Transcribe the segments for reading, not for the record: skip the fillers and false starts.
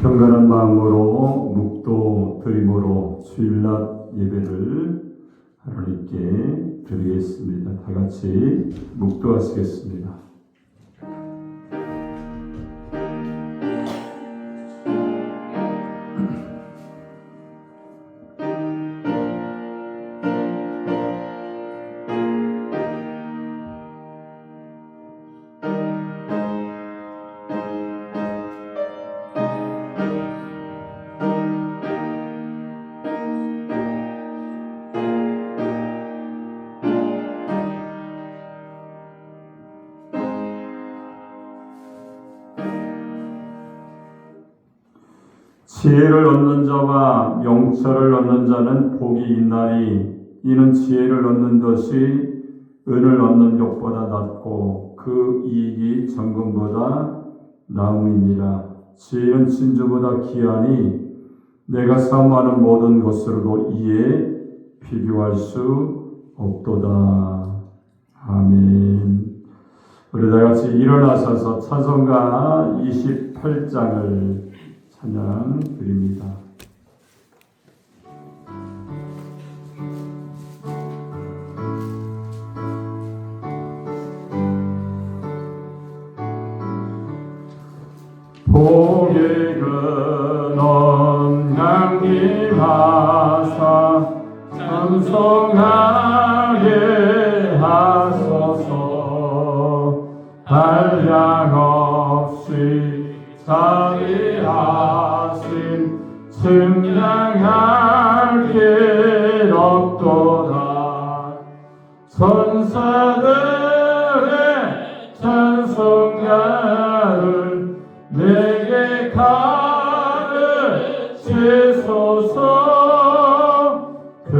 평안한 마음으로 묵도 드림으로 주일낮 예배를 하나님께 드리겠습니다. 다 같이 묵도하시겠습니다. 지혜를 얻는 자와 명철을 얻는 자는 복이 있나니 이는 지혜를 얻는 것이 은을 얻는 것보다 낫고 그 이익이 정금보다 나음이니라. 지혜는 진주보다 귀하니 내가 사모하는 모든 것으로도 이에 비교할 수 없도다. 아멘. 우리 다 같이 일어나셔서 찬송가 28장을 찬양 드립니다. 복의 근원 강림하사 찬송하게 하소서. 한량 없이 자비하심 측량할 길 없도다. 천사들의 찬송가를 내게 가르치소서. 그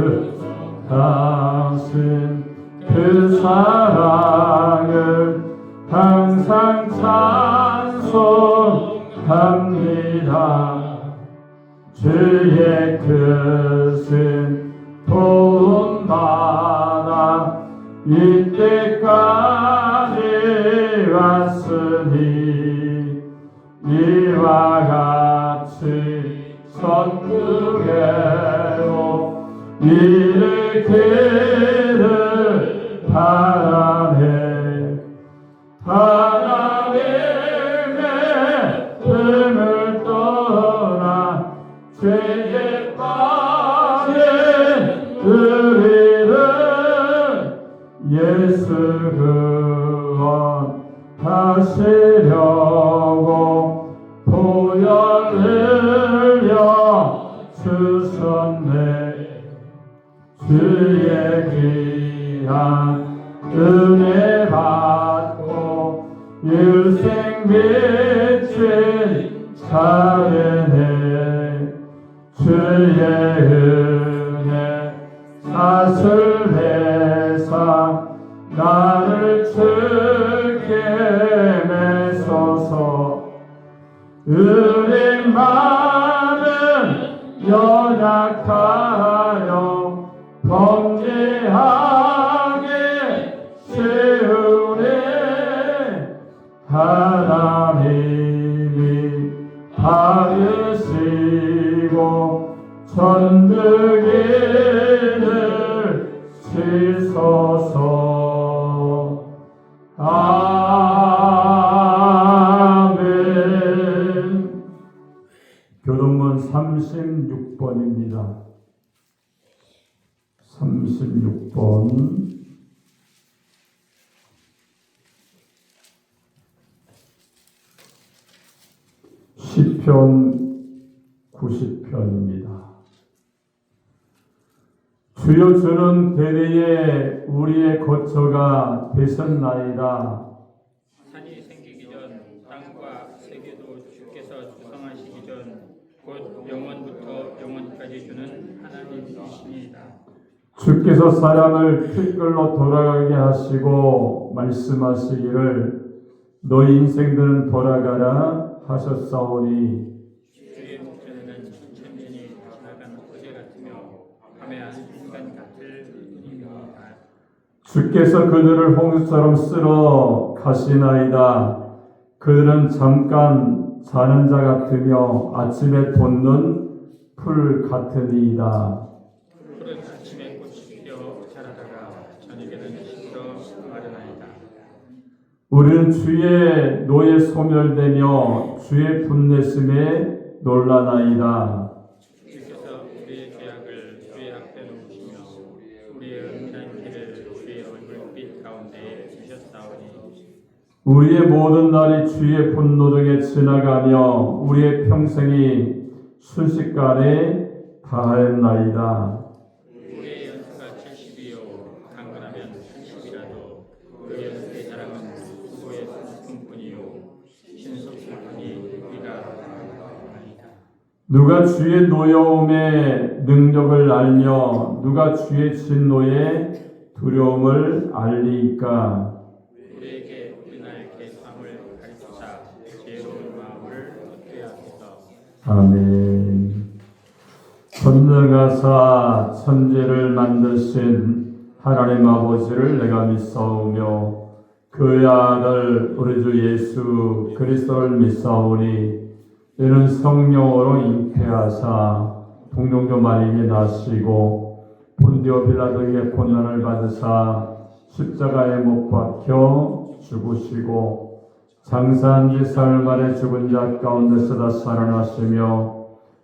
당신 그 사랑을 항상 찬송합니다. 주의 크신 도움받아 이때까지 왔으니 이와 같이 선구례로 이르기를 바라네. 하나님의 틈을 떠나 죄에 빠진 우리를 예수 구원하시려고 보혈 흘려 주셨네. 주의 귀한 은혜 받고 일생 미친 자르네. 주의 은혜 사슬해사 나를 주께 매소서. 우리만은 연약하여 범죄하게 쉬우네. 하나님이 받으시고 천득인을 치소서. 아멘. 교동문 36번입니다. 36번. 시편 90편입니다. 주여 주는 대대에 우리의 거처가 되셨나이다. 산이 생기기 전 땅과 세계도 주께서 조성하시기 전 곧 영원부터 영원까지 주는 하나님이시니이다. 주께서 사람을 틀걸로 돌아가게 하시고 말씀하시기를 너희 인생들은 돌아가라 하셨사오니 주의 목전에는 천천히 지나간 호재 같으며 밤에 한 순간 같을 뿐입니다. 주께서 그들을 홍수처럼 쓸어 가시나이다. 그들은 잠깐 자는 자 같으며 아침에 돋는 풀 같으니이다. 푸른 아침에 꽃이 피어 자라다가 저녁에는 식어 마르나이다. 우리는 주의 노에 소멸되며 주의 분내심에 놀라나이다. 주께서 우리의 죄악을 주의 앞에 놓으시며 우리의 은밀한 길을 주의 얼굴빛 가운데 두셨사오니 우리의 모든 날이 주의 분노 중에 지나가며 우리의 평생이 순식간에 다하였나이다. 우리의 연수가 70이요 강건하면 30이라도 우리의 연수의 자랑은 수고의 수분뿐이요 신속뿐이 우리가 아니다. 누가 주의 노여움의 능력을 알며 누가 주의 진노의 두려움을 알리이까. 우리에게 우리나라의 계수함을 가르치사 지혜로운 마음을 얻게 하소서. 아멘. 전능하사 천지를 만드신 하나님 아버지를 내가 믿사오며 그의 아들 우리 주 예수 그리스도를 믿사오니 이는 성령으로 잉태하사 동정녀 마리아에게 나시고 본디오 빌라도에게 고난을 받으사 십자가에 못 박혀 죽으시고 장사한 지 사흘 만에 죽은 자 가운데서 다 살아나시며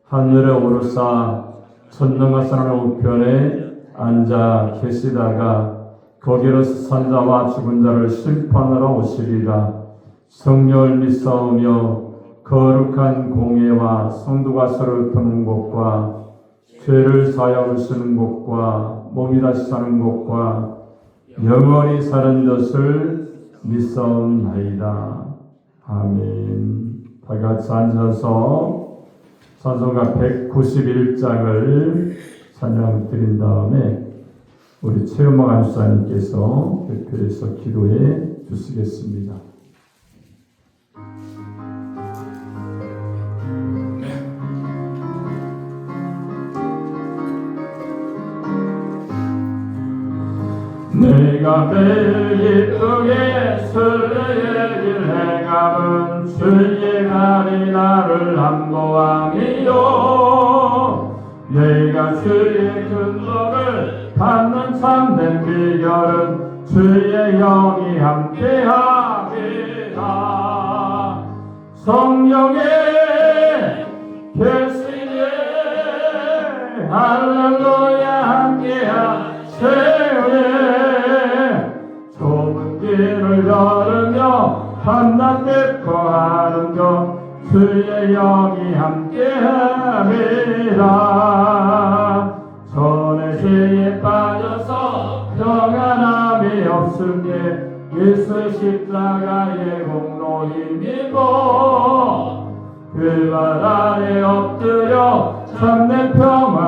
하늘에 오르사 전능하신 하나님 우편에 앉아 계시다가 거기로 산자와 죽은 자를 심판하러 오시리라. 성령을 믿사오며 거룩한 공예와 성도가 서로 드는 곳과 죄를 사하여 주시는 곳과 몸이 다시 사는 곳과 영원히 사는 것을 믿사옵나이다. 아멘. 다 같이 앉아서 찬송가 191장을 찬양 드린 다음에 우리 최은박 안수사님께서 대표해서 기도해 주시겠습니다. 내가 매일 기쁘게 설레게 행함은 주의 날이 나를 안보함이요 내가 주의 근덕을 받는 참된 비결은 주의 영이 함께함이라. 성령의 계시에 할렐루야 함께하세요. 좁은 길을 걸으며 밤낮 기뻐하는 것 주의 영이 함께함이라. 전에 죄에 빠져서 평안함이 없을 때 예수 십자가의 공로 힘입어 그 발 아래 엎드려 참된 평화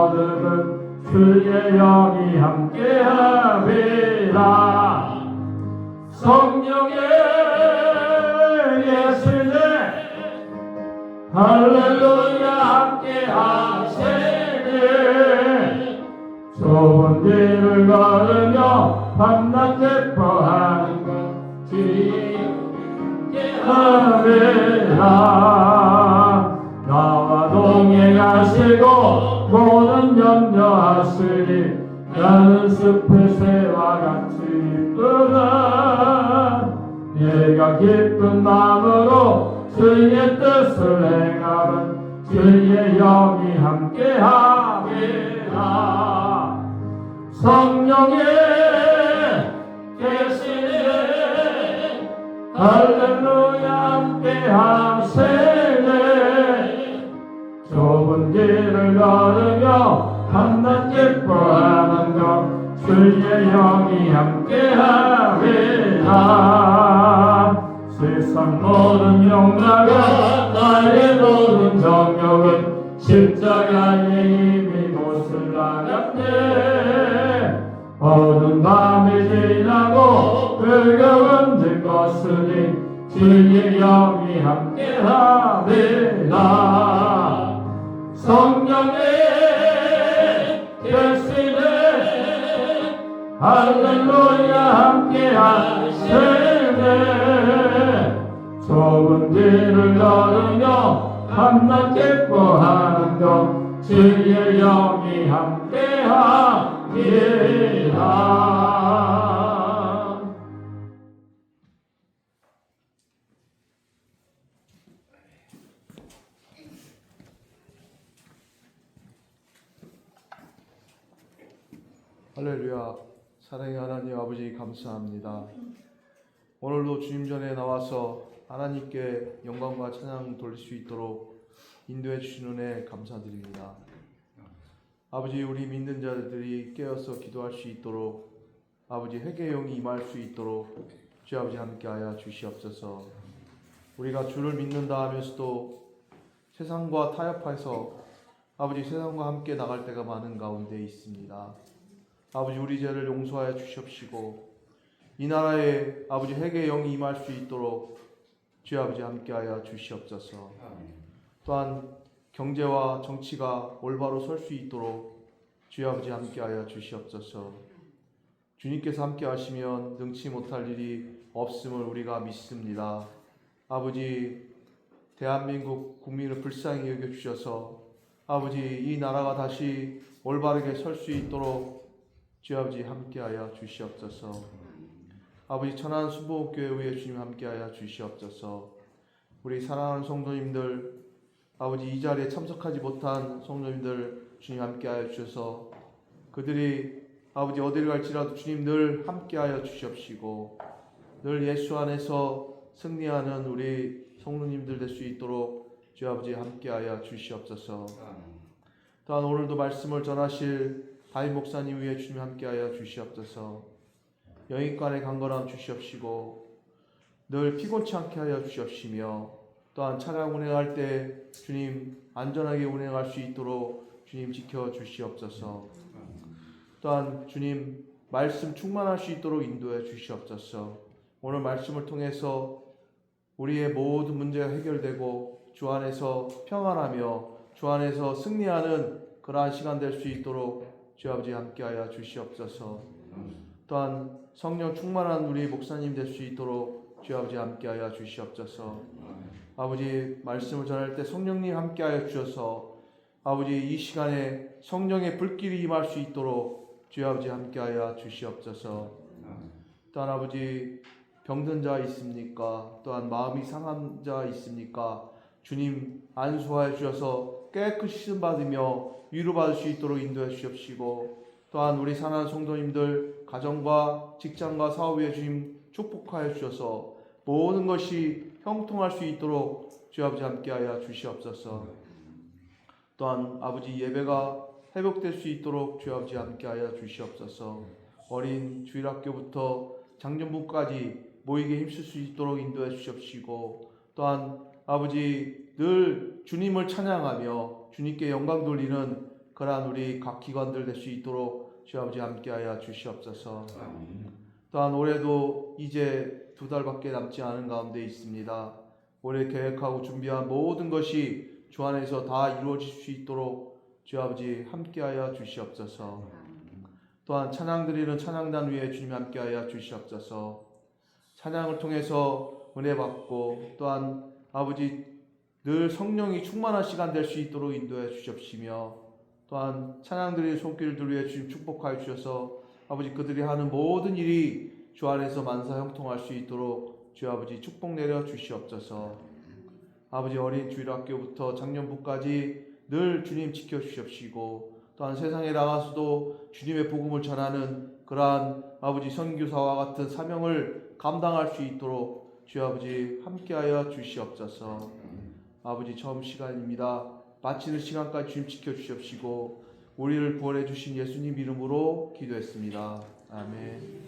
얻으는 주의 영이 함께함이라. 성령의 예수님 할렐루야 함께하시니 좁은 길을 걸으며 밤낮 기뻐하는 것 주의 함께함이라. 나와 동행하시고 모든 염려하시니 나는 숲의 새와 같이 이쁘다. 내가 기쁜 마음으로 주의 뜻을 행하는 주의 영이 함께함이라. 성령의 계시니 할렐루야 함께하시네. 좁은 길을 걸으며 밤낮 기뻐하는 것 주의 영이 함께함이라. 세상 모든 영광과 나의 모든 정욕은 십자가의 힘이 못을 나갔네. 어두운 밤이 지나고 뜨거운 들 것으니 주의 영이 함께함이라. 성령의 계시네 할렐루야 함께하시네. 소문들을 들으며 한낱 기뻐하는도 주의 영이 함께하리라. 할렐루야. 사랑의 하나님 아버지 감사합니다. 오늘도 주님 전에 나와서 하나님께 영광과 찬양 돌릴 수 있도록 인도해 주신 은혜 감사드립니다. 아버지, 우리 믿는 자들이 깨어서 기도할 수 있도록 아버지 회개의 영이 임할 수 있도록 주 아버지 함께하여 주시옵소서. 우리가 주를 믿는다 하면서도 세상과 타협해서 아버지 세상과 함께 나갈 때가 많은 가운데 있습니다. 아버지, 우리 죄를 용서하여 주시옵시고 이 나라에 아버지 회개의 영이 임할 수 있도록 주 아버지 함께하여 주시옵소서. 또한 경제와 정치가 올바로 설 수 있도록 주 아버지 함께하여 주시옵소서. 주님께서 함께하시면 능치 못할 일이 없음을 우리가 믿습니다. 아버지, 대한민국 국민을 불쌍히 여겨주셔서 아버지 이 나라가 다시 올바르게 설 수 있도록 주 아버지 함께하여 주시옵소서. 아버지, 천안 순복음교회 주님 함께하여 주시옵소서. 우리 사랑하는 성도님들, 아버지 이 자리에 참석하지 못한 성도님들 주님 함께하여 주셔서 그들이 아버지 어디를 갈지라도 주님 늘 함께하여 주시옵시고 늘 예수 안에서 승리하는 우리 성도님들 될 수 있도록 주 아버지 함께하여 주시옵소서. 또한 오늘도 말씀을 전하실 다윗 목사님 위에 주님 함께하여 주시옵소서. 영입관의 강건함 주시옵시고 늘 피곤치 않게 하여 주시옵시며 또한 차량 운행할 때 주님 안전하게 운행할 수 있도록 주님 지켜 주시옵소서. 또한 주님 말씀 충만할 수 있도록 인도해 주시옵소서. 오늘 말씀을 통해서 우리의 모든 문제가 해결되고 주 안에서 평안하며 주 안에서 승리하는 그러한 시간 될 수 있도록 주 아버지 함께하여 주시옵소서. 또한 성령 충만한 우리 목사님 될 수 있도록 주 아버지 함께하여 주시옵소서. 아버지, 말씀을 전할 때 성령님 함께하여 주셔서 아버지 이 시간에 성령의 불길이 임할 수 있도록 주 아버지 함께하여 주시옵소서. 또한 아버지, 병든 자 있습니까? 또한 마음이 상한 자 있습니까? 주님 안수하여 주셔서 깨끗이 씻음 받으며 위로받을 수 있도록 인도해 주시옵시고 또한 우리 사랑하는 성도님들 가정과 직장과 사업 위에 주님 축복하여 주셔서 모든 것이 형통할 수 있도록 주 아버지 함께하여 주시옵소서. 또한 아버지 예배가 회복될 수 있도록 주 아버지 함께하여 주시옵소서. 어린 주일학교부터 장년부까지 모이게 힘쓸 수 있도록 인도해 주시옵시고 또한 아버지 늘 주님을 찬양하며 주님께 영광 돌리는 그러한 우리 각 기관들 될 수 있도록 주 아버지 함께하여 주시옵소서. 또한 올해도 이제 2달밖에 남지 않은 가운데 있습니다. 올해 계획하고 준비한 모든 것이 주 안에서 다 이루어질 수 있도록 주 아버지 함께하여 주시옵소서. 또한 찬양 드리는 찬양단 위에 주님 함께하여 주시옵소서. 찬양을 통해서 은혜 받고 또한 아버지 늘 성령이 충만한 시간 될 수 있도록 인도해 주시옵시며 또한 찬양 드리는 손길들 위해 주님 축복하여 주셔서 아버지 그들이 하는 모든 일이 주 안에서 만사 형통할 수 있도록 주 아버지 축복 내려 주시옵소서. 아버지 어린 주일학교부터 작년부까지 늘 주님 지켜 주시옵시고 또한 세상에 나가서도 주님의 복음을 전하는 그러한 아버지 선교사와 같은 사명을 감당할 수 있도록 주 아버지 함께하여 주시옵소서. 아버지 처음 시간입니다. 마치는 시간까지 주님 지켜 주시옵시고 우리를 구원해 주신 예수님 이름으로 기도했습니다. 아멘.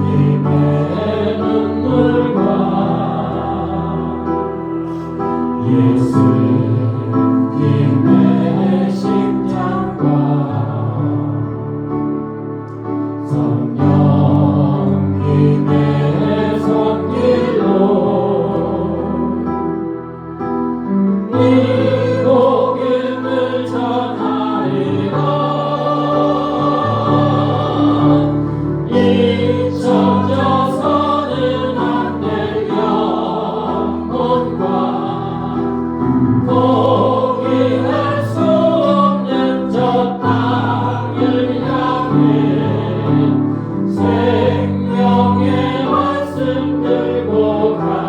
하나님의 눈물과 예수님의 심장과 성령님의 손길로 이 복음을 전하리라. 잊혀져서는 안 될 영혼과 포기할 수 없는 저 땅을 향해 생명의 말씀 들고 가리라.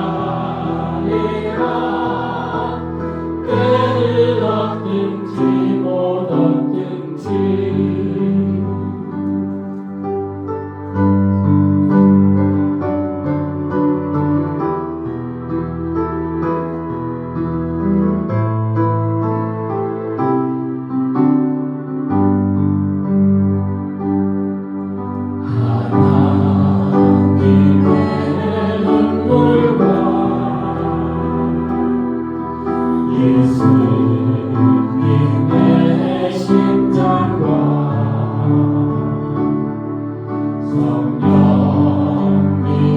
때를 얻든지 못 얻든지 하나님의 눈물과 예수님의 심장과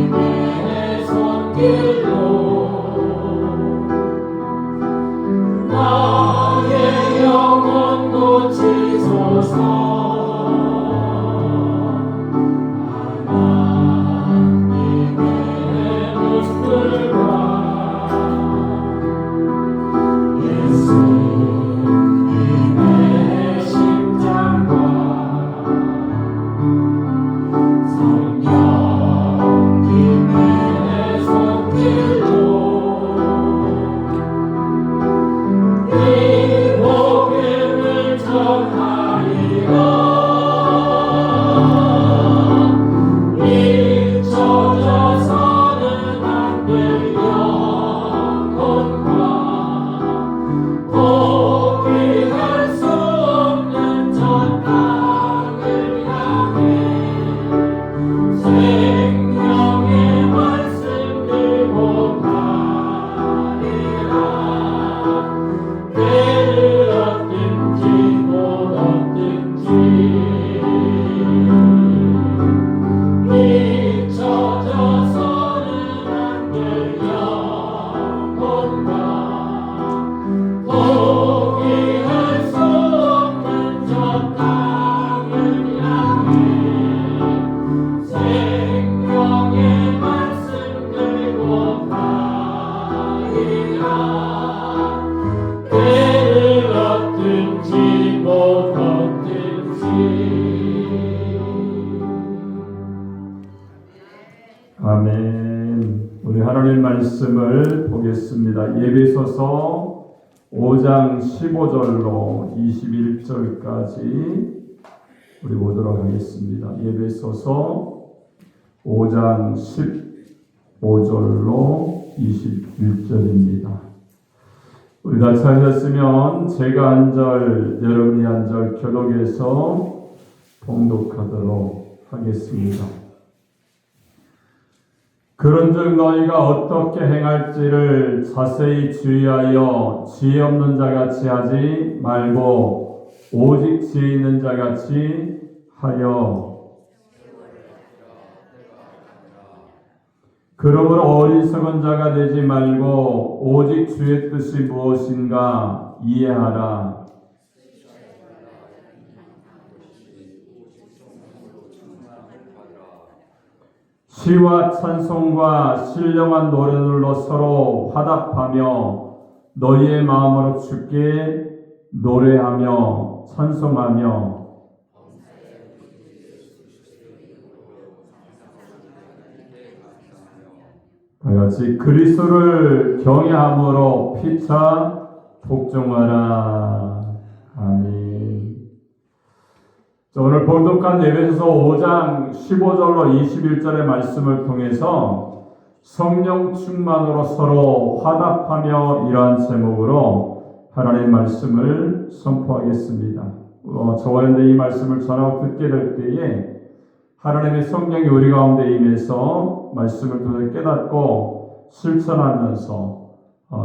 성령님의 손길로 나의 영혼 고치소서. 하나님의 눈물과 예수님의 심장과 성령님의 손길로 이 복음을 전하리라. 잊혀져서는 안 될 영혼과 포기할 수 없는 저 땅을 향해 생명의 말씀 들고 가리라. 때를 얻든지 못 얻든지 잊혀져서는 안 될 영혼과 포기할 수 없는 저 땅을 향해 생명의 말씀 들고 가리라. 때를 얻든지 못 얻든지. 아멘. 우리 하나님 말씀을 보겠습니다. 예배소서 5장 15절로 21절까지 우리 보도록 하겠습니다. 예배소서 5장 15절로 21절입니다. 우리 다 찾으셨으면 제가 한 절, 여러분이 한 절 교독해서 봉독하도록 하겠습니다. 그런즉 너희가 어떻게 행할지를 자세히 주의하여 지혜 없는 자같이 하지 말고 오직 지혜 있는 자같이 하여 그러므로 어리석은 자가 되지 말고 오직 주의 뜻이 무엇인가 이해하라. 시와 찬송과 신령한 노래들로 서로 화답하며 너희의 마음으로 주께 노래하며 찬송하며 다같이 그리스도를 경외함으로 피차 복종하라. 아멘. 오늘 봉독한 에베소서 5장 15절로 21절의 말씀을 통해서 성령 충만으로 서로 화답하며 이러한 제목으로 하나님의 말씀을 선포하겠습니다. 저와 여러분들 이 말씀을 전하고 듣게 될 때에 하나님의 성령이 우리 가운데 임해서 말씀을 통해 깨닫고 실천하면서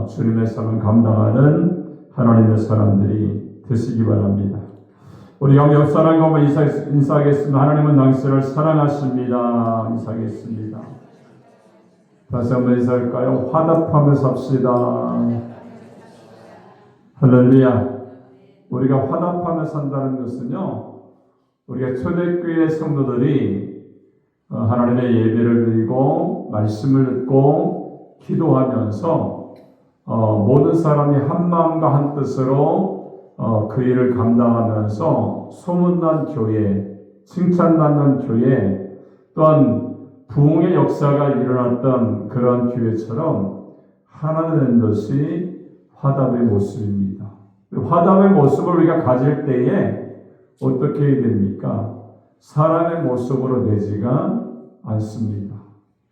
주님의 삶을 감당하는 하나님의 사람들이 되시기 바랍니다. 우리 옆 사람과 한번 인사하겠습니다. 하나님은 당신을 사랑하십니다. 인사하겠습니다. 다시 한번 인사할까요? 화답하며 삽시다. 할렐루야. 우리가 화답하며 산다는 것은요, 우리가 초대교회 성도들이 하나님의 예배를 드리고 말씀을 듣고 기도하면서 모든 사람이 한 마음과 한 뜻으로 그 일을 감당하면서 소문난 교회, 칭찬받는 교회, 또한 부흥의 역사가 일어났던 그런 교회처럼 하나 된 것이 화답의 모습입니다. 화답의 모습을 우리가 가질 때에 어떻게 해야 됩니까? 사람의 모습으로 되지가 않습니다.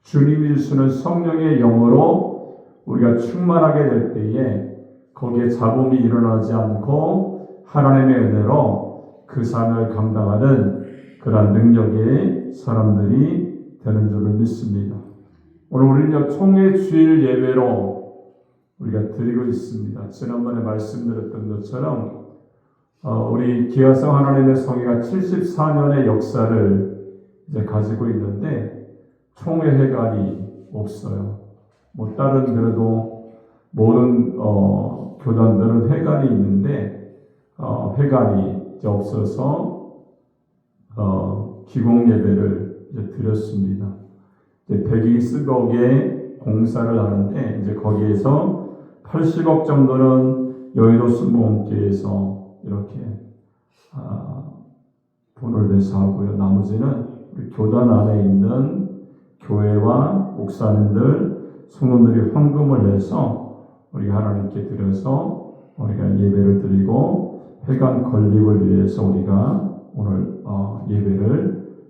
주님이 주시는 성령의 영으로 우리가 충만하게 될 때에 거기에 잡음이 일어나지 않고 하나님의 은혜로 그 삶을 감당하는 그러한 능력의 사람들이 되는 줄을 믿습니다. 오늘 우리는 총회 주일 예배로 우리가 드리고 있습니다. 지난번에 말씀드렸던 것처럼 우리 기아성 하나님의 성회가 74년의 역사를 이제 가지고 있는데 총회 회관이 없어요. 뭐 다른 그래도 모든 교단들은 회관이 있는데 회관이 이제 없어서 기공 예배를 이제 드렸습니다. 이제 120억의 공사를 하는데 이제 거기에서 80억 정도는 여의도 순복음교회에서 이렇게 돈을 내서 하고요. 나머지는 우리 교단 안에 있는 교회와 목사님들, 성도들이 헌금을 내서 우리가 하나님께 드려서 우리가 예배를 드리고 회관 건립을 위해서 우리가 오늘 예배를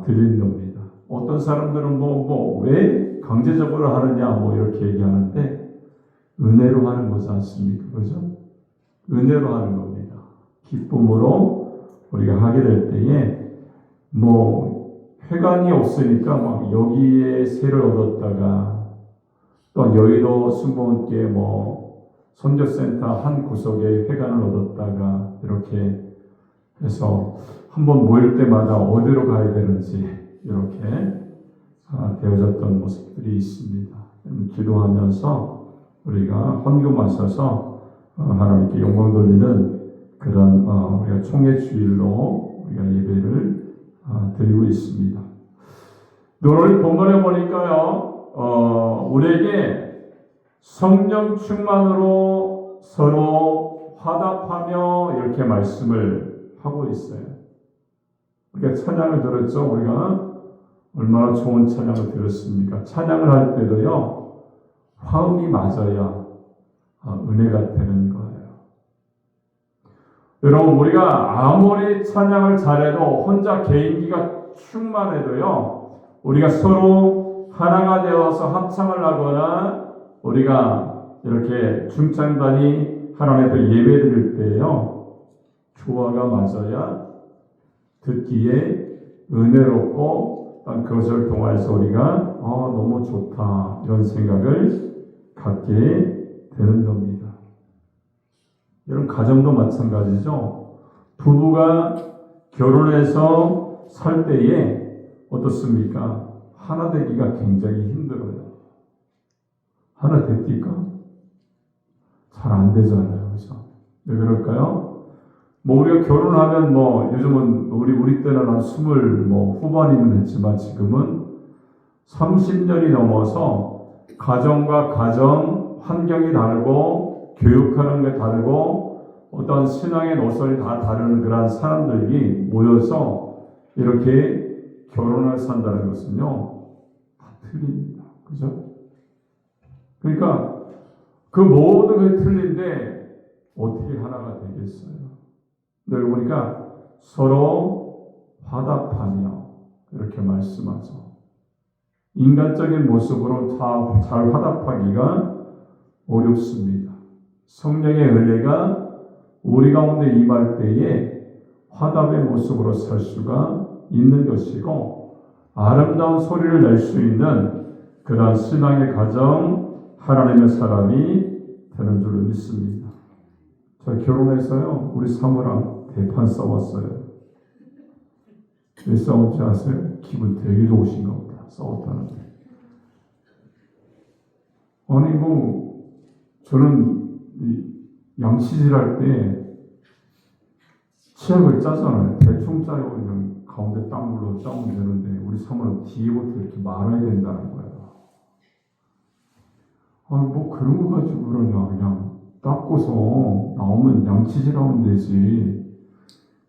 드리는 겁니다. 어떤 사람들은 왜 강제적으로 하느냐 이렇게 얘기하는데 은혜로 하는 거지 않습니까? 그죠? 은혜로 하는 겁니다. 기쁨으로 우리가 하게 될 때에 회관이 없으니까 막 여기에 세를 얻었다가 또 여의도 순복음교회 선교센터 한 구석에 회관을 얻었다가 이렇게 해서 한번 모일 때마다 어디로 가야 되는지 이렇게 되어졌던 모습들이 있습니다. 기도하면서 우리가 헌금하셔서 하나님께 영광 돌리는 그런 우리가 총회 주일로 우리가 예배를 드리고 있습니다. 오늘 본문에 보니까요, 우리에게 성령 충만으로 서로 화답하며 이렇게 말씀을 하고 있어요. 우리가 찬양을 들었죠. 우리가 얼마나 좋은 찬양을 들었습니까? 찬양을 할 때도요, 화음이 맞아야 은혜가 되는 거예요. 여러분, 우리가 아무리 찬양을 잘해도 혼자 개인기가 충만해도요, 우리가 서로 하나가 되어서 합창을 하거나 우리가 이렇게 중창단이 하나님께 예배 드릴 때요, 조화가 맞아야 듣기에 은혜롭고 그것을 통해서 우리가 너무 좋다 이런 생각을 갖게 되는 겁니다. 이런 가정도 마찬가지죠. 부부가 결혼해서 살 때에 어떻습니까? 하나 되기가 굉장히 힘들어요. 하나 됩니까? 잘 안 되잖아요. 그죠? 왜 그럴까요? 우리가 결혼하면 요즘은 우리 때는 한 20 후반이면 했지만 지금은 30년이 넘어서 가정과 가정 환경이 다르고 교육하는 게 다르고 어떤 신앙의 노선이 다 다른 그런 사람들이 모여서 이렇게 결혼을 산다는 것은요, 다 틀립니다. 그죠? 그러니까 그 모든 게 틀린데 어떻게 하나가 되겠어요? 여기 보니까 서로 화답하며 이렇게 말씀하죠. 인간적인 모습으로 잘 화답하기가 어렵습니다. 성령의 은혜가 우리 가운데 임할 때에 화답의 모습으로 살 수가 있는 것이고 아름다운 소리를 낼 수 있는 그러한 신앙의 가정, 하나님의 사람이 되는 줄로 믿습니다. 저 결혼해서요, 우리 사모랑 대판 싸웠어요. 왜 싸웠지 아세요? 기분 되게 좋으신가 보다. 싸웠다는데. 아니 저는 양치질할 때 치약을 짜잖아요. 대충 짜요. 그냥 가운데 땀물로 짜면 되는데 우리 사모는 뒤에부터 이렇게 말아야 된다는 거예요. 아니 그런 거 가지고 그러냐. 그냥 닦고서 나오면 양치질하면 되지.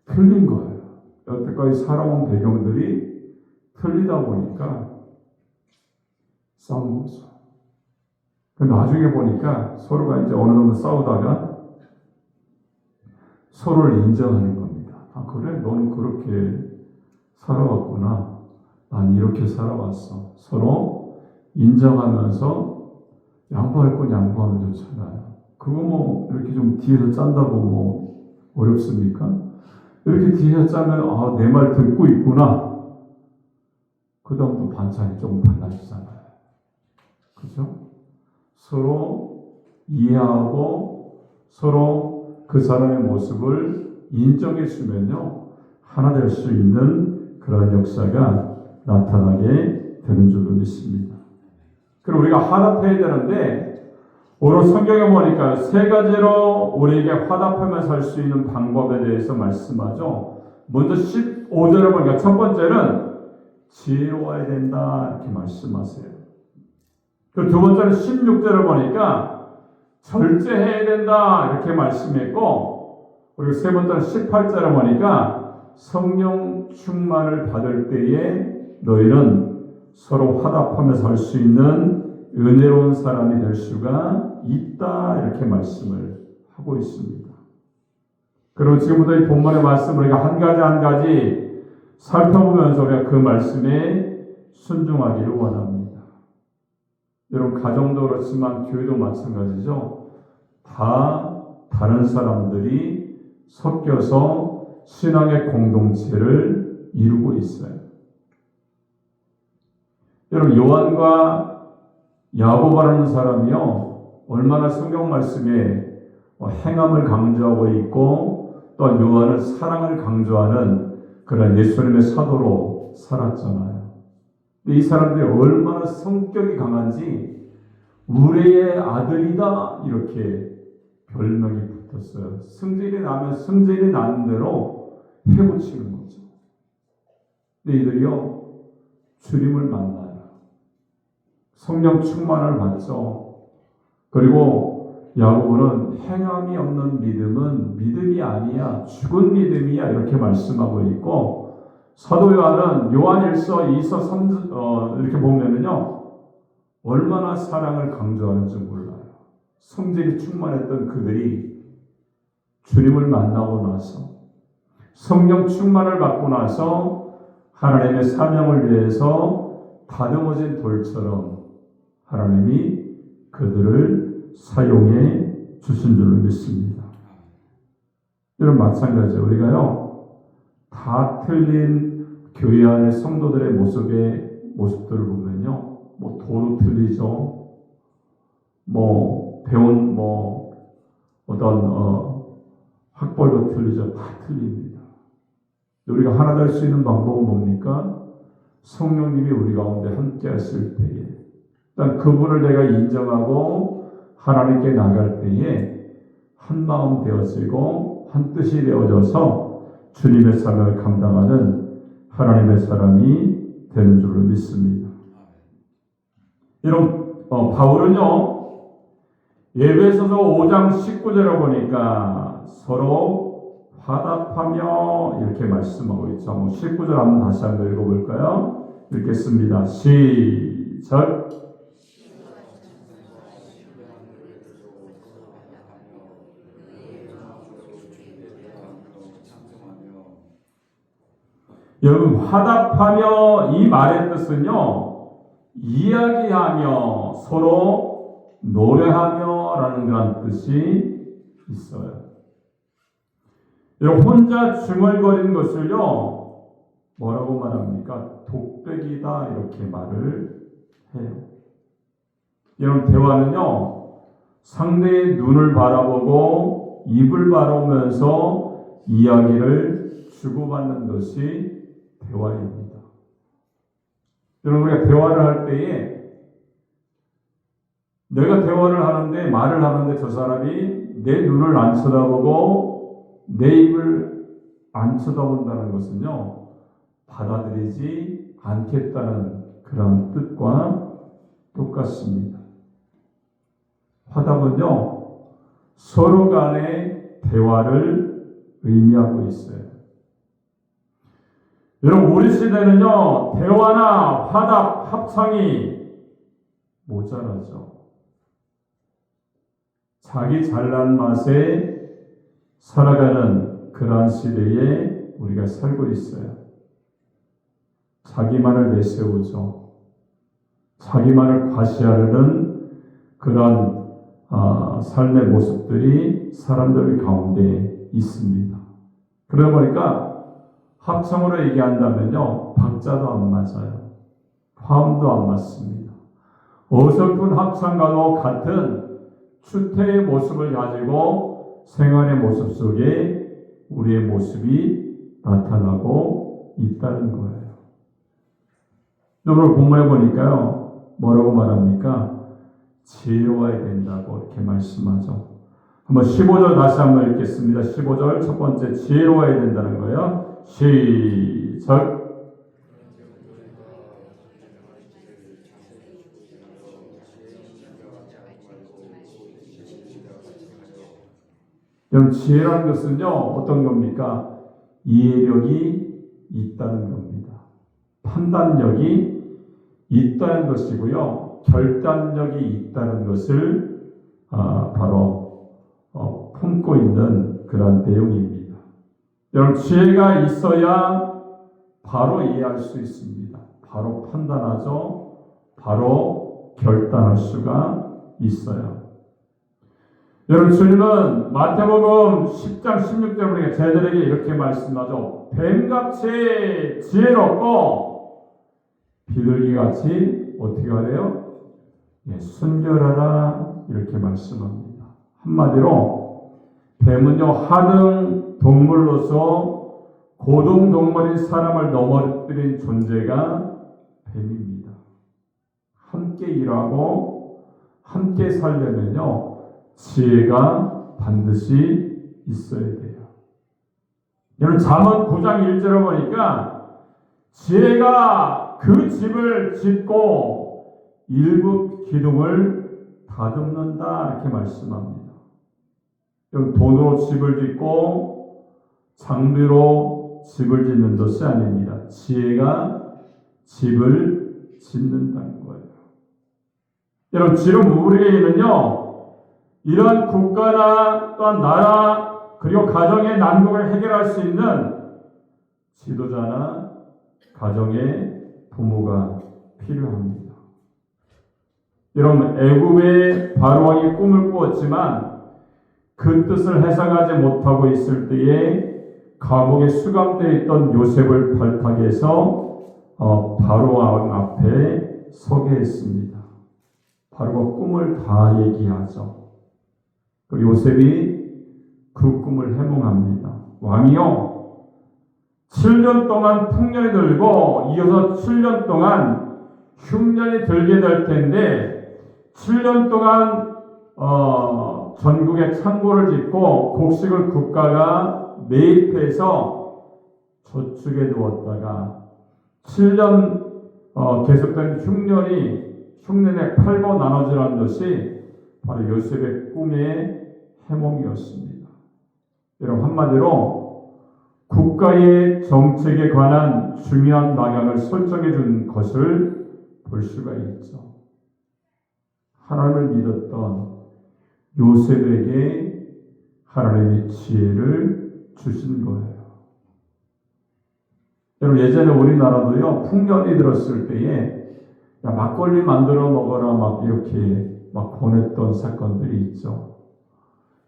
틀린 거예요. 여태까지 살아온 배경들이 틀리다 보니까 싸운 거죠. 나중에 보니까 서로가 이제 어느 정도 싸우다가 서로를 인정하는 겁니다. 아, 그래? 너는 그렇게 살아왔구나. 난 이렇게 살아왔어. 서로 인정하면서 양보할 건 양보하면 좋잖아요. 그거 이렇게 좀 뒤에서 짠다고 어렵습니까? 이렇게 뒤에서 짜면, 아, 내 말 듣고 있구나. 그 다음 또 반찬이 조금 달라지잖아요. 그죠? 서로 이해하고 서로 그 사람의 모습을 인정해 주면요, 하나 될 수 있는 그런 역사가 나타나게 되는 줄로 믿습니다. 그리고 우리가 화답해야 되는데 오늘 성경에 보니까 세 가지로 우리에게 화답하며 살 수 있는 방법에 대해서 말씀하죠. 먼저 15절에 보니까 첫 번째는 지혜로워야 된다 이렇게 말씀하세요. 그리고 두 번째는 16절을 보니까 절제해야 된다 이렇게 말씀했고, 그리고 세 번째는 18절을 보니까 성령 충만을 받을 때에 너희는 서로 화답하며 살 수 있는 은혜로운 사람이 될 수가 있다 이렇게 말씀을 하고 있습니다. 그리고 지금부터 이 본문의 말씀을 우리가 한 가지 한 가지 살펴보면서 우리가 그 말씀에 순종하기를 원합니다. 여러분, 가정도 그렇지만 교회도 마찬가지죠. 다 다른 사람들이 섞여서 신앙의 공동체를 이루고 있어요. 여러분, 요한과 야고보라는 사람이요, 얼마나 성경 말씀에 행함을 강조하고 있고 또한 요한은 사랑을 강조하는 그런 예수님의 사도로 살았잖아요. 이 사람들이 얼마나 성격이 강한지 우리의 아들이다 이렇게 별명이 붙었어요. 승질이 나면 승질이 나는 대로 해고치는 거죠. 근데 이들이요, 주님을 만나요. 성령 충만을 받죠. 그리고 야고보는 행함이 없는 믿음은 믿음이 아니야, 죽은 믿음이야 이렇게 말씀하고 있고, 사도 요한은 요한일서 2서 3 이렇게 보면은요, 얼마나 사랑을 강조하는지 몰라요. 성질이 충만했던 그들이 주님을 만나고 나서 성령 충만을 받고 나서 하나님의 사명을 위해서 다듬어진 돌처럼 하나님이 그들을 사용해 주신 줄로 믿습니다. 여러분, 마찬가지예요. 우리가요, 다 틀린 교회 안의 성도들의 모습들을 보면요, 도도 틀리죠. 배운 어떤 학벌도 틀리죠. 다 틀립니다. 우리가 하나 될 수 있는 방법은 뭡니까? 성령님이 우리 가운데 함께 하실 때에, 일단 그분을 내가 인정하고 하나님께 나갈 때에 한 마음 되어지고 한 뜻이 되어져서 주님의 사명을 감당하는 하나님의 사람이 되는 줄로 믿습니다. 이런 바울은요, 에베소서 5장 19절에 보니까 서로 화답하며 이렇게 말씀하고 있죠. 19절 한번 다시 한번 읽어볼까요? 읽겠습니다. 시작. 여러분, 화답하며 이 말의 뜻은요, 이야기하며 서로 노래하며 라는 그런 뜻이 있어요. 혼자 중얼거리는 것을요, 뭐라고 말합니까? 독백이다, 이렇게 말을 해요. 이런 대화는요, 상대의 눈을 바라보고 입을 바라보면서 이야기를 주고받는 것이 대화입니다. 여러분, 우리가 대화를 할 때에 내가 대화를 하는데, 말을 하는데 저 사람이 내 눈을 안 쳐다보고 내 입을 안 쳐다본다는 것은요, 받아들이지 않겠다는 그런 뜻과 똑같습니다. 화답은요, 서로 간의 대화를 의미하고 있어요. 여러분, 우리 시대는요, 대화나 화답, 합창이 모자라죠. 자기 잘난 맛에 살아가는 그러한 시대에 우리가 살고 있어요. 자기만을 내세우죠. 자기만을 과시하려는 그런 삶의 모습들이 사람들 가운데 있습니다. 그러다 보니까 합성으로 얘기한다면요, 박자도 안 맞아요. 화음도 안 맞습니다. 어설픈 합창과도 같은 추태의 모습을 가지고 생활의 모습 속에 우리의 모습이 나타나고 있다는 거예요. 오늘 본문에 보니까요, 뭐라고 말합니까? 지혜로워야 된다고 이렇게 말씀하죠. 한번 15절 다시 한번 읽겠습니다. 15절 첫 번째, 지혜로워야 된다는 거예요. 시작. 여러분, 지혜라는 것은요, 어떤 겁니까? 이해력이 있다는 겁니다. 판단력이 있다는 것이고요, 결단력이 있다는 것을 바로 품고 있는 그런 내용입니다. 여러분, 지혜가 있어야 바로 이해할 수 있습니다. 바로 판단하죠. 바로 결단할 수가 있어요. 여러분, 주님은 마태복음 10장 16절에 우리가 제자들에게 이렇게 말씀하죠. 뱀같이 지혜롭고 비둘기같이 어떻게 하래요? 순결하라, 이렇게 말씀합니다. 한마디로 뱀은요, 하등 동물로서 고등 동물인 사람을 넘어뜨린 존재가 뱀입니다. 함께 일하고 함께 살려면요, 지혜가 반드시 있어야 돼요. 여러분, 잠언 9장 1절에 보니까 지혜가 그 집을 짓고 일곱 기둥을 다듬는다, 이렇게 말씀합니다. 여러분, 돈으로 집을 짓고 장비로 집을 짓는 것이 아닙니다. 지혜가 집을 짓는다는 거예요. 여러분, 지금 우리에게는요, 이런 국가나 또한 나라 그리고 가정의 난국을 해결할 수 있는 지도자나 가정의 부모가 필요합니다. 여러분, 애굽의 바로왕이 꿈을 꾸었지만 그 뜻을 해석하지 못하고 있을 때에 감옥에 수감되어 있던 요셉을 발탁해서 바로왕 앞에 서게 했습니다. 바로가 꿈을 다 얘기하죠. 요셉이 그 꿈을 해몽합니다. 왕이요, 7년 동안 풍년이 들고 이어서 7년 동안 흉년이 들게 될 텐데 7년 동안 전국에 창고를 짓고 곡식을 국가가 매입해서 저축해 두었다가 7년 계속된 흉년에 팔고 나눠지라는 것이 바로 요셉의 꿈의 해몽이었습니다. 여러분, 한마디로 국가의 정책에 관한 중요한 방향을 설정해 준 것을 볼 수가 있죠. 하나님을 믿었던 요셉에게 하나님이 지혜를 주신 거예요. 여러분, 예전에 우리나라도요, 풍년이 들었을 때에 야, 막걸리 만들어 먹어라, 막 이렇게 막 권했던 사건들이 있죠.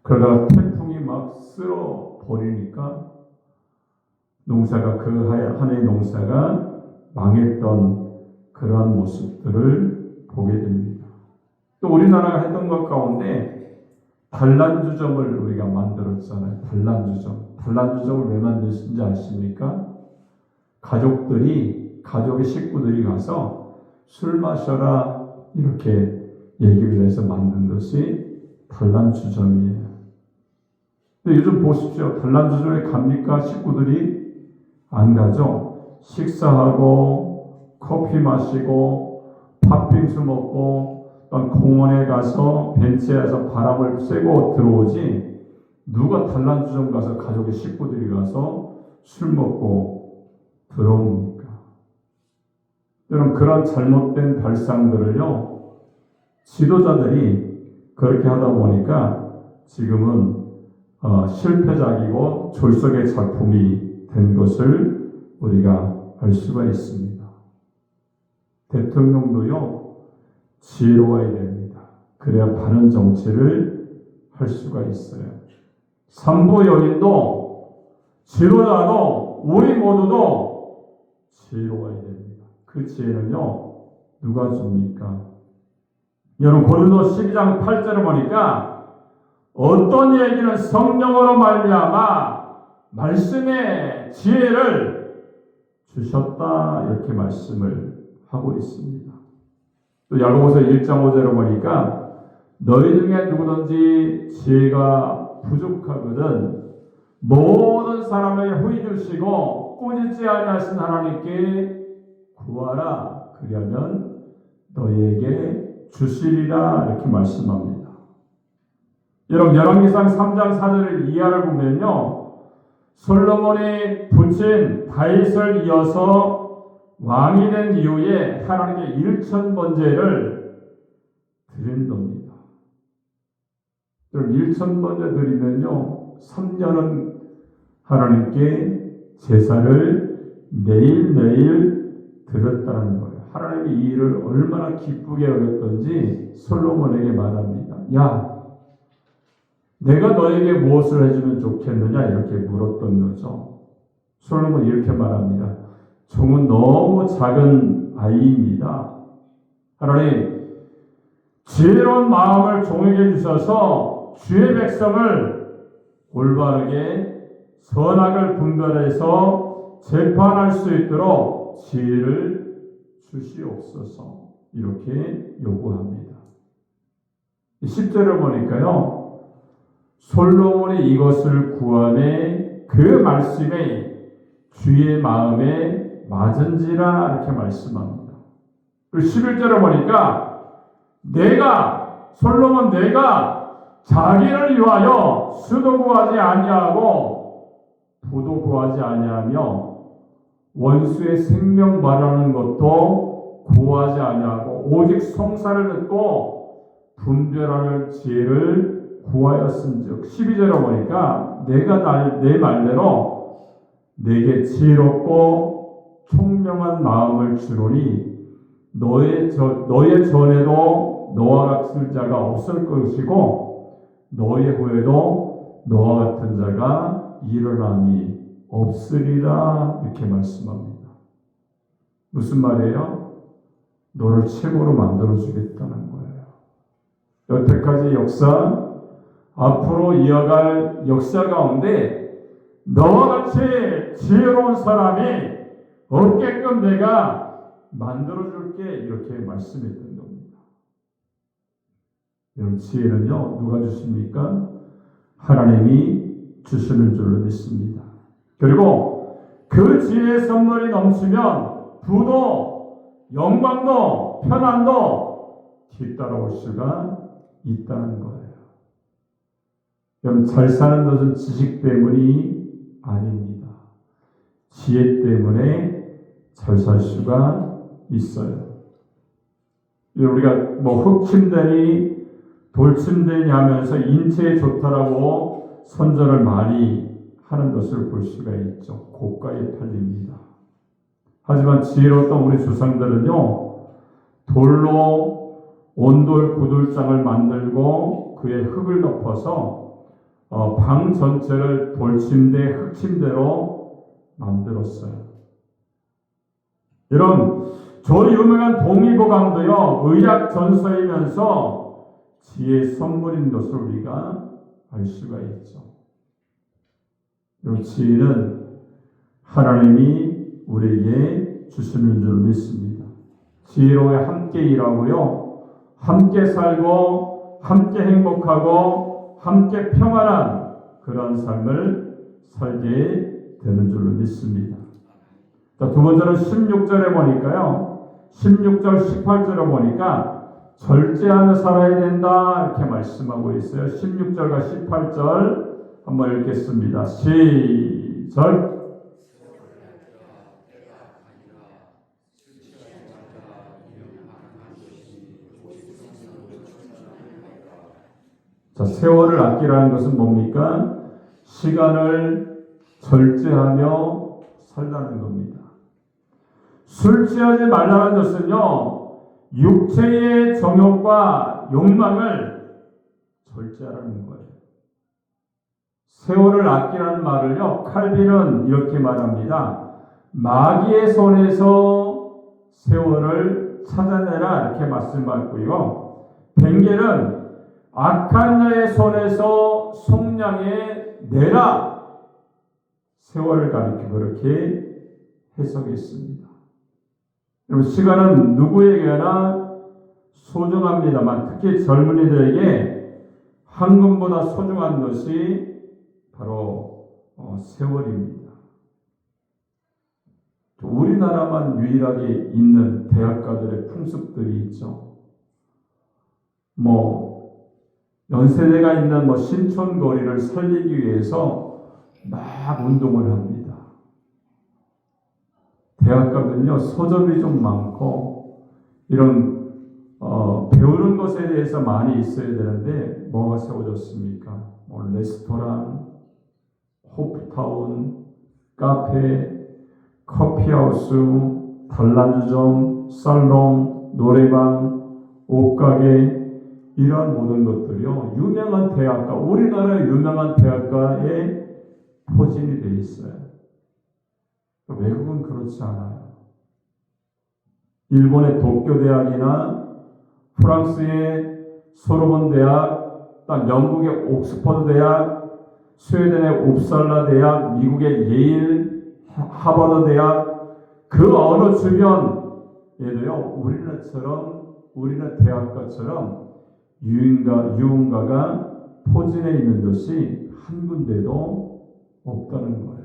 그러다가 태풍이 막 쓸어 버리니까 농사가 그 한 해 농사가 망했던 그러한 모습들을 보게 됩니다. 또 우리나라가 했던 것 가운데 단란주점을 우리가 만들었잖아요. 단란주점을 왜 만드신지 아십니까? 가족의 식구들이 가서 술 마셔라 이렇게 얘기를 해서 만든 것이 단란주점이에요. 근데 요즘 보십시오. 단란주점에 갑니까? 식구들이 안 가죠. 식사하고 커피 마시고 팥빙수 먹고 공원에 가서 벤치에서 바람을 쐬고 들어오지, 누가 단란주점 가서 가족의 식구들이 가서 술 먹고 들어옵니까? 여러분, 그런 잘못된 발상들을요, 지도자들이 그렇게 하다 보니까 지금은 실패작이고 졸속의 작품이 된 것을 우리가 알 수가 있습니다. 대통령도요, 지혜로워야 됩니다. 그래야 바른 정치를 할 수가 있어요. 삼부 연인도, 지도자도, 우리 모두도 지혜로워야 됩니다. 그 지혜는요, 누가 줍니까? 여러분, 고린도 12장 8절을 보니까 어떤 얘기는 성령으로 말미암아 말씀의 지혜를 주셨다 이렇게 말씀을 하고 있습니다. 또 야고보서 1장 5절을 보니까 너희 중에 누구든지 지혜가 부족하거든 모든 사람을 후히 주시고 꾸짖지 아니하신 하나님께 구하라, 그러면 너희에게 주시리라 이렇게 말씀합니다. 여러분, 열왕기상 3장 4절을 이하를 보면요, 솔로몬이 부친 다윗을 이어서 왕이 된 이후에 하나님께 1,000번제를 드린 겁니다. 여러분, 1,000번제 드리면요, 3년은 하나님께 제사를 매일매일 드렸다는 거예요. 하나님이 이 일을 얼마나 기쁘게 여겼던지 솔로몬에게 말합니다. 야, 내가 너에게 무엇을 해주면 좋겠느냐 이렇게 물었던 거죠. 솔로몬이 이렇게 말합니다. 종은 너무 작은 아이입니다. 하나님, 지혜로운 마음을 종에게 주셔서 주의 백성을 올바르게 선악을 분별해서 재판할 수 있도록 지혜를 주시옵소서 이렇게 요구합니다. 10절을 보니까요, 솔로몬이 이것을 구함에 그 말씀이 주의 마음에 맞은지라 이렇게 말씀합니다. 그리고 11절을 보니까 솔로몬 내가 자기를 위하여 수도 구하지 아니하고 부도 구하지 아니하며 원수의 생명 말하는 것도 구하지 아니하고 오직 송사를 듣고 분별하는 지혜를 구하였은즉 12절에 보니까 내가 내 말대로 내게 지혜롭고 총명한 마음을 주노니 너의 전에도 너와 같은 자가 없을 것이고 너의 후에도 너와 같은 자가 일어남이 없으리라 이렇게 말씀합니다. 무슨 말이에요? 너를 최고로 만들어주겠다는 거예요. 여태까지 역사, 앞으로 이어갈 역사 가운데 너와 같이 지혜로운 사람이 없게끔 내가 만들어줄게 이렇게 말씀했던 겁니다. 여러분, 지혜는요, 누가 주십니까? 하나님이 주시는 줄로 믿습니다. 그리고 그 지혜의 선물이 넘치면 부도, 영광도, 편안도 뒤따라올 수가 있다는 거예요. 여러분, 잘 사는 것은 지식 때문이 아닙니다. 지혜 때문에 잘 살 수가 있어요. 우리가 흙침대니 돌침대니 하면서 인체에 좋다라고 선전을 많이 하는 것을 볼 수가 있죠. 고가에 팔립니다. 하지만 지혜로웠던 우리 조상들은요, 돌로 온돌 구들장을 만들고 그에 흙을 덮어서 방 전체를 돌침대, 흙침대로 만들었어요. 여러분, 저 유명한 동의보감도요, 의학 전서이면서 지혜의 선물인 것을 우리가 알 수가 있죠. 여러분, 지혜는 하나님이 우리에게 주시는 줄 믿습니다. 지혜로에 함께 일하고요, 함께 살고, 함께 행복하고, 함께 평안한 그런 삶을 살게 되는 줄로 믿습니다. 자, 두 번째는 16절에 보니까요, 16절, 18절에 보니까 절제하며 살아야 된다 이렇게 말씀하고 있어요. 16절과 18절 한번 읽겠습니다. 시작. 자, 세월을 아끼라는 것은 뭡니까? 시간을 절제하며 살라는 겁니다. 술 취하지 말라는 것은요, 육체의 정욕과 욕망을 절제하라는 거예요. 세월을 아끼라는 말을요, 칼빈은 이렇게 말합니다. 마귀의 손에서 세월을 찾아내라 이렇게 말씀하고요. 벵겔은 악한 자의 손에서 속량해 내라 세월을 가리켜 그렇게 해석했습니다. 여러분, 시간은 누구에게나 소중합니다만 특히 젊은이들에게 황금보다 소중한 것이 바로 세월입니다. 우리나라만 유일하게 있는 대학가들의 풍습들이 있죠. 연세대가 있는 신촌거리를 살리기 위해서 막 운동을 합니다. 대학가는요, 서점이 좀 많고 이런 배우는 것에 대해서 많이 있어야 되는데 뭐가 세워졌습니까? 레스토랑, 호프타운, 카페, 커피하우스, 단란주점, 살롱, 노래방, 옷가게 이러한 모든 것들이요, 유명한 대학가, 우리나라의 유명한 대학가에 포진이 되어 있어요. 외국은 그렇지 않아요. 일본의 도쿄대학이나 프랑스의 소르본 대학, 영국의 옥스퍼드 대학, 스웨덴의 옵살라 대학, 미국의 예일, 하버드 대학, 그 어느 주변에도요, 우리나라 대학가처럼 유흥가가 포진해 있는 것이 한 군데도 없다는 거예요.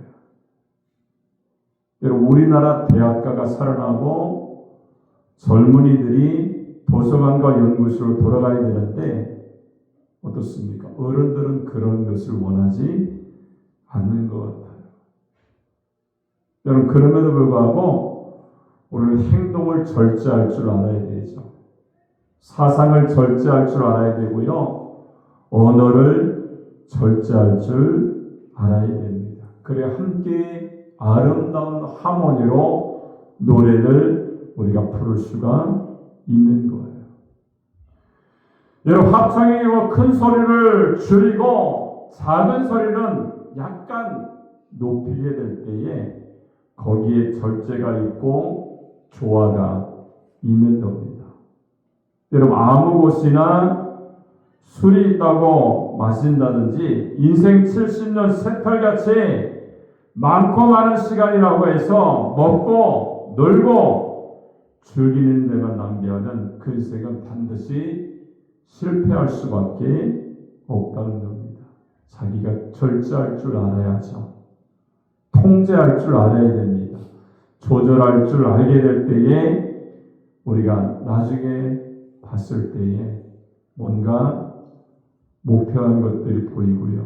여러분, 우리나라 대학가가 살아나고 젊은이들이 도서관과 연구소로 돌아가야 되는데 어떻습니까? 어른들은 그런 것을 원하지 않는 것 같아요. 여러분, 그럼에도 불구하고 우리는 행동을 절제할 줄 알아야 되죠. 사상을 절제할 줄 알아야 되고요. 언어를 절제할 줄 알아야 됩니다. 그래야 함께 아름다운 하모니로 노래를 우리가 부를 수가 있는 거예요. 여러분, 합창이 큰 소리를 줄이고 작은 소리는 약간 높이게 될 때에 거기에 절제가 있고 조화가 있는 겁니다. 여러분, 아무 곳이나 술이 있다고 마신다든지 인생 70년 새털같이 많고 많은 시간이라고 해서 먹고 놀고 즐기는 데만 낭비하면 그 인생은 반드시 실패할 수밖에 없다는 겁니다. 자기가 절제할 줄 알아야죠. 통제할 줄 알아야 됩니다. 조절할 줄 알게 될 때에 우리가 나중에 봤을 때에 뭔가 목표한 것들이 보이고요.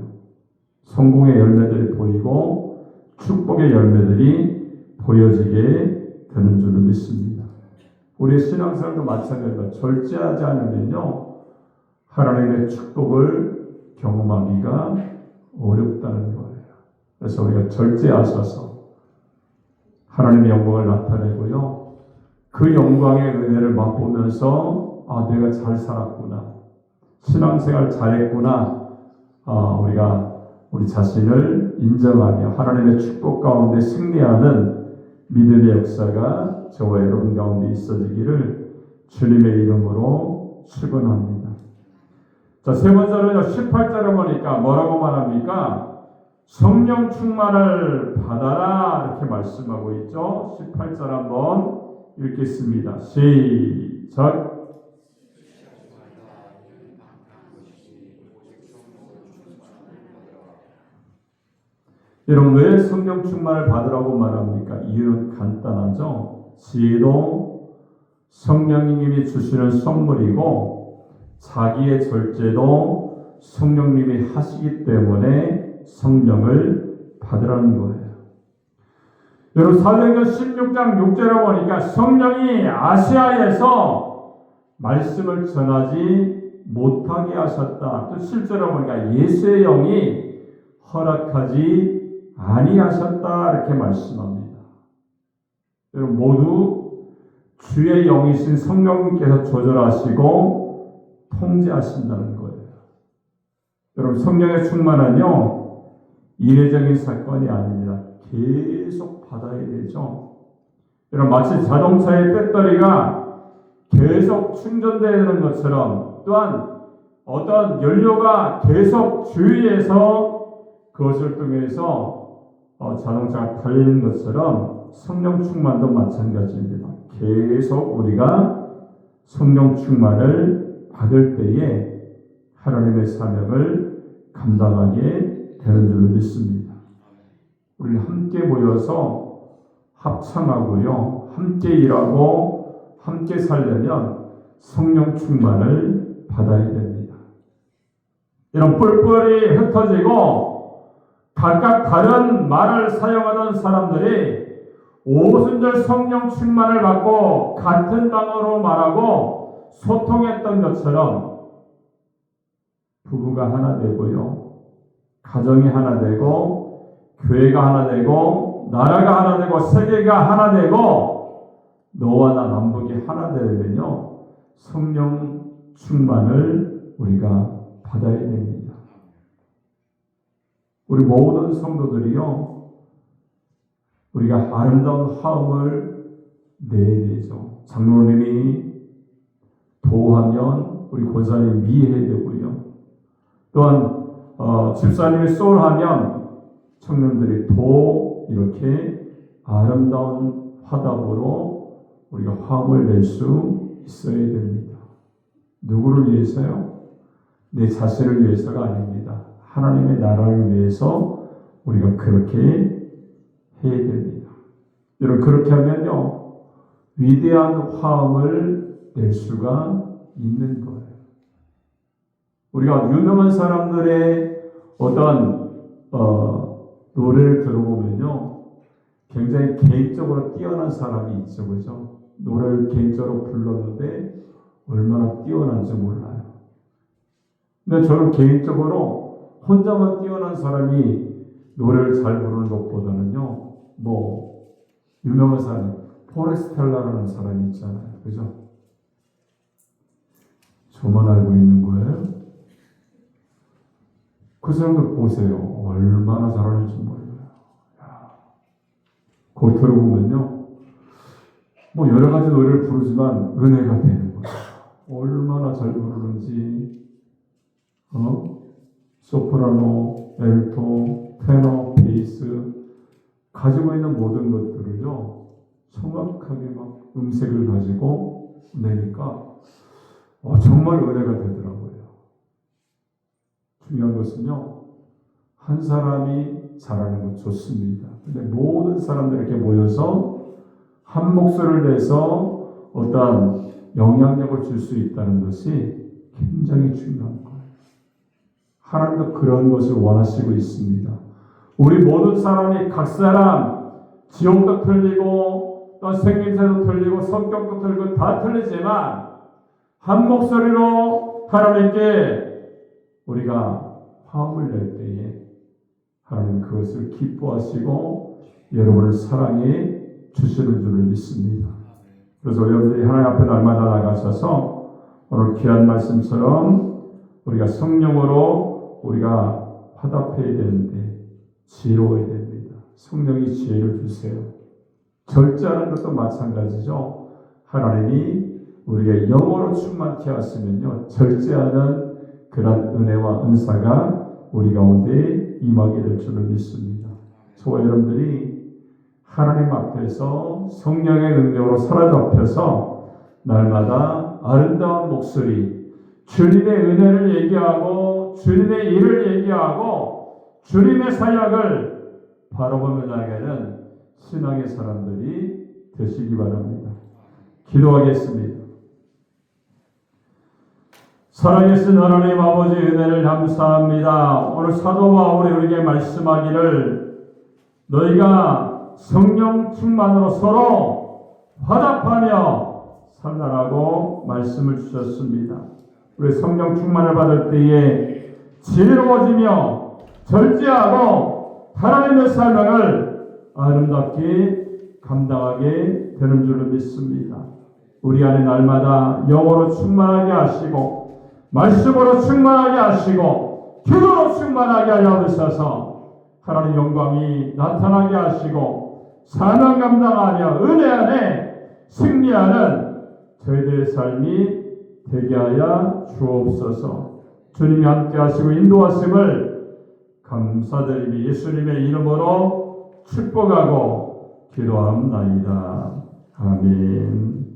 성공의 열매들이 보이고 축복의 열매들이 보여지게 되는 줄로 믿습니다. 우리의 신앙생활도 마찬가지입니다. 절제하지 않으면요, 하나님의 축복을 경험하기가 어렵다는 거예요. 그래서 우리가 절제하셔서 하나님의 영광을 나타내고요, 그 영광의 은혜를 맛보면서 내가 잘 살았구나, 신앙생활 잘했구나, 우리가 우리 자신을 인정하며 하나님의 축복 가운데 승리하는 믿음의 역사가 저와 여러분 가운데 있어지기를 주님의 이름으로 축원합니다. 자, 세 번째로는 18절에 보니까 뭐라고 말합니까? 성령 충만을 받아라 이렇게 말씀하고 있죠. 18절 한번 읽겠습니다. 시작. 여러분, 왜 성령 충만을 받으라고 말합니까? 이유는 간단하죠. 지혜도 성령님이 주시는 선물이고 자기의 절제도 성령님이 하시기 때문에 성령을 받으라는 거예요. 여러분, 사도행전 16장 6절에 보니까 성령이 아시아에서 말씀을 전하지 못하게 하셨다. 또 실제로 보니까 예수의 영이 허락하지 아니하셨다 이렇게 말씀합니다. 여러분, 모두 주의 영이신 성령님께서 조절하시고 통제하신다는 거예요. 여러분, 성령의 충만은요 이례적인 사건이 아닙니다. 계속 받아야 되죠. 여러분, 마치 자동차의 배터리가 계속 충전되는 것처럼 또한 어떤 연료가 계속 주위에서 그것을 통해서 자동차가 달리는 것처럼 성령 충만도 마찬가지입니다. 계속 우리가 성령 충만을 받을 때에 하나님의 사명을 감당하게 되는 줄로 믿습니다. 우리는 함께 모여서 합창하고요, 함께 일하고 함께 살려면 성령 충만을 받아야 됩니다. 이런 뿔뿔이 흩어지고 각각 다른 말을 사용하던 사람들이 오순절 성령 충만을 받고 같은 단어로 말하고 소통했던 것처럼 부부가 하나 되고요, 가정이 하나 되고, 교회가 하나 되고, 나라가 하나 되고, 세계가 하나 되고, 너와 나 남북이 하나 되면요 성령 충만을 우리가 받아야 됩니다. 우리 모든 성도들이요, 우리가 아름다운 화음을 내야 되죠. 장로님이 도하면 우리 권사님이 미해야 되고요. 또한 집사님이 소울하면 청년들이 도 이렇게 아름다운 화답으로 우리가 화음을 낼 수 있어야 됩니다. 누구를 위해서요? 내 자신을 위해서가 아닙니다. 하나님의 나라를 위해서 우리가 그렇게 해야 됩니다. 여러분, 그렇게 하면요 위대한 화음을 낼 수가 있는 거예요. 우리가 유명한 사람들의 어떤 노래를 들어보면요 굉장히 개인적으로 뛰어난 사람이 있죠, 그죠? 노래를 개인적으로 불렀는데 얼마나 뛰어난지 몰라요. 근데 저는 개인적으로 혼자만 뛰어난 사람이 노래를 잘 부르는 것보다는요, 유명한 사람, 포레스텔라라는 사람이 있잖아요, 그죠? 저만 알고 있는 거예요? 그 사람들 보세요. 얼마나 잘하는지 몰라요. 그거 들어보면요, 여러 가지 노래를 부르지만 은혜가 되는 거예요. 얼마나 잘 부르는지, 소프라노, 엘토, 테너, 베이스 가지고 있는 모든 것들을요 정확하게 막 음색을 가지고 내니까 정말 은혜가 되더라고요. 중요한 것은요, 한 사람이 잘하는 건 좋습니다. 근데 모든 사람들이 이렇게 모여서 한 목소리를 내서 어떤 영향력을 줄 수 있다는 것이 굉장히 중요한 거예요. 하나님도 그런 것을 원하시고 있습니다. 우리 모든 사람이 각 사람 지옥도 틀리고 또 생김새도 틀리고 성격도 틀리고 다 틀리지만 한 목소리로 하나님께 우리가 화음을 낼 때에 하나님 그것을 기뻐하시고 여러분을 사랑해 주시는 줄을 믿습니다. 그래서 여러분들이 하나님 앞에 날마다 나가셔서 오늘 귀한 말씀처럼 우리가 성령으로 우리가 화답해야 되는데 지혜로워야 됩니다. 성령이 지혜를 주세요. 절제하는 것도 마찬가지죠. 하나님이 우리가 영어로 충만케 하시면요, 절제하는 그런 은혜와 은사가 우리 가운데 임하게 될 줄을 믿습니다. 저와 여러분들이 하나님 앞에서 성령의 능력으로 사로잡혀서 날마다 아름다운 목소리, 주님의 은혜를 얘기하고 주님의 일을 얘기하고 주님의 사역을 바라보며 나가는 신앙의 사람들이 되시기 바랍니다. 기도하겠습니다. 살아계신 하나님 아버지 은혜를 감사합니다. 오늘 사도 바울이 우리에게 말씀하기를 너희가 성령 충만으로 서로 화답하며 살라라고 말씀을 주셨습니다. 우리 성령 충만을 받을 때에 지혜로워지며 절제하고 하나님의 사명을 아름답게 감당하게 되는 줄을 믿습니다. 우리 안에 날마다 영으로 충만하게 하시고 말씀으로 충만하게 하시고 기도로 충만하게 하여 주셔서 하나님 영광이 나타나게 하시고 사명 감당하며 은혜 안에 승리하는 저희들의 삶이 되게 하여 주옵소서. 주님이 함께 하시고 인도하심을 감사드리며 예수님의 이름으로 축복하고 기도합나이다. 아멘.